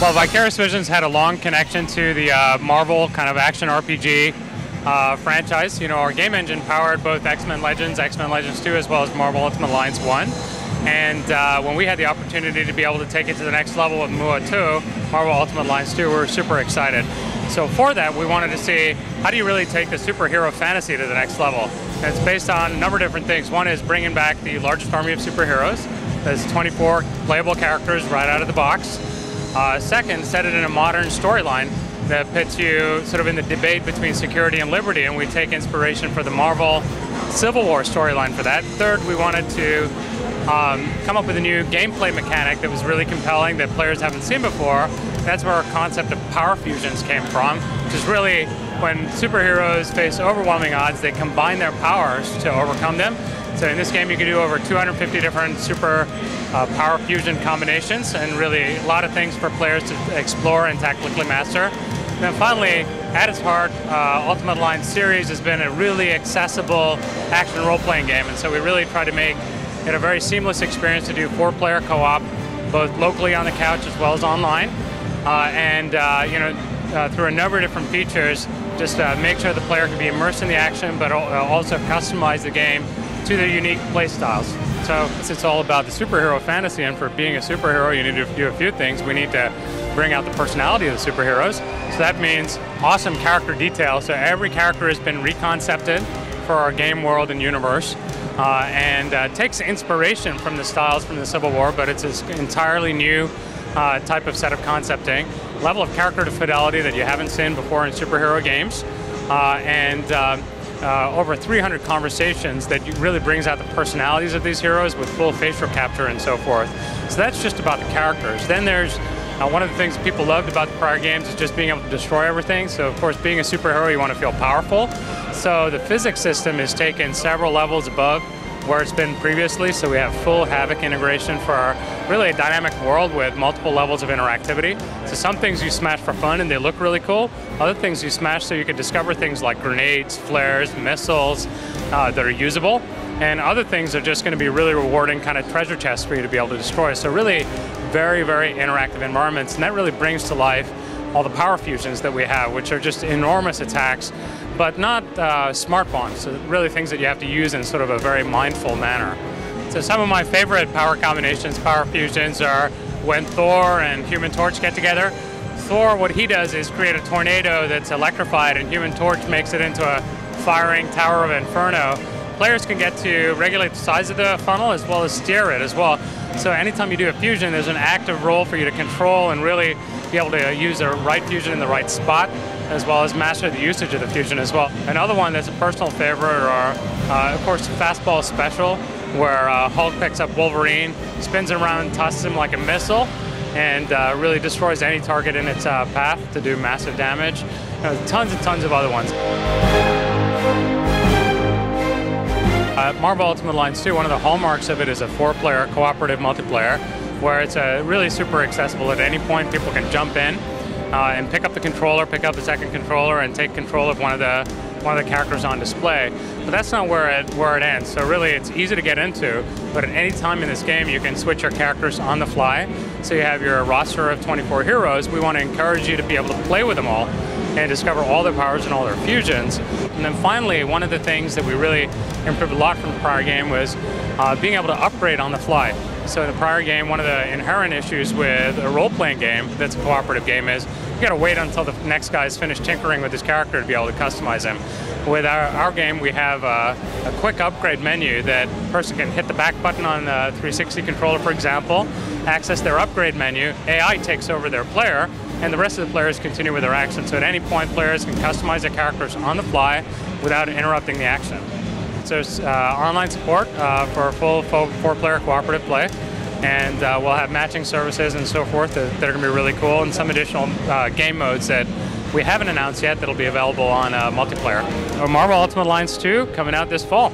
Well, Vicarious Visions had a long connection to the Marvel kind of action RPG franchise. You know, our game engine powered both X-Men Legends 2, as well as Marvel Ultimate Alliance 1. And when we had the opportunity to be able to take it to the next level with MUA 2, Marvel Ultimate Alliance 2, we were super excited. So for that, we wanted to see, how do you really take the superhero fantasy to the next level? And it's based on a number of different things. One is bringing back the largest army of superheroes. There's 24 playable characters right out of the box. Second, set it in a modern storyline that puts you sort of in the debate between security and liberty, and we take inspiration for the Marvel Civil War storyline for that. Third, we wanted to come up with a new gameplay mechanic that was really compelling that players haven't seen before. That's where our concept of power fusions came from, which is really when superheroes face overwhelming odds, they combine their powers to overcome them. So in this game, you can do over 250 different super power fusion combinations, and really a lot of things for players to explore and tactically master. And then finally, at its heart, Ultimate Alliance series has been a really accessible action role-playing game, and so we really try to make it a very seamless experience to do 4-player co-op, both locally on the couch as well as online, through a number of different features, just make sure the player can be immersed in the action, but also customize the game to their unique play styles. So it's all about the superhero fantasy, and for being a superhero, you need to do a few things. We need to bring out the personality of the superheroes. So that means awesome character detail. So every character has been reconcepted for our game world and universe, and takes inspiration from the styles from the Civil War, but it's an entirely new type of set of concepting. Level of character to fidelity that you haven't seen before in superhero games, over 300 conversations that really brings out the personalities of these heroes with full facial capture and so forth. So that's just about the characters. Then there's one of the things people loved about the prior games is just being able to destroy everything. So of course, being a superhero, you want to feel powerful. So the physics system is taken several levels above where it's been previously. So we have full Havoc integration for really a dynamic world with multiple levels of interactivity. So some things you smash for fun and they look really cool. Other things you smash so you can discover things like grenades, flares, missiles that are usable. And other things are just going to be really rewarding kind of treasure chests for you to be able to destroy. So really very, very interactive environments. And that really brings to life all the power fusions that we have, which are just enormous attacks, but not smart bombs. So really things that you have to use in sort of a very mindful manner. So some of my favorite power combinations, power fusions, are when Thor and Human Torch get together. Thor, what he does is create a tornado that's electrified, and Human Torch makes it into a firing tower of inferno. Players can get to regulate the size of the funnel as well as steer it as well. So anytime you do a fusion, there's an active role for you to control and really be able to use the right fusion in the right spot, as well as master the usage of the fusion as well. Another one that's a personal favorite are, of course, Fastball Special, where Hulk picks up Wolverine, spins him around and tosses him like a missile, and really destroys any target in its path to do massive damage. Tons and tons of other ones. Marvel Ultimate Alliance 2, one of the hallmarks of it is a 4-player cooperative multiplayer, where it's really super accessible. At any point, people can jump in and pick up the controller, pick up the second controller, and take control of one of the characters on display. But that's not where it ends. So really, it's easy to get into, but at any time in this game, you can switch your characters on the fly. So you have your roster of 24 heroes. We want to encourage you to be able to play with them all and discover all their powers and all their fusions. And then finally, one of the things that we really improved a lot from the prior game was being able to upgrade on the fly. So in the prior game, one of the inherent issues with a role-playing game that's a cooperative game is you gotta wait until the next guy's finished tinkering with his character to be able to customize him. With our game, we have a quick upgrade menu that a person can hit the back button on the 360 controller, for example, access their upgrade menu, AI takes over their player, and the rest of the players continue with their action. So at any point, players can customize their characters on the fly without interrupting the action. So there's online support for full 4-player cooperative play, and we'll have matching services and so forth that are going to be really cool, and some additional game modes that we haven't announced yet that'll be available on multiplayer. Marvel Ultimate Alliance 2 coming out this fall.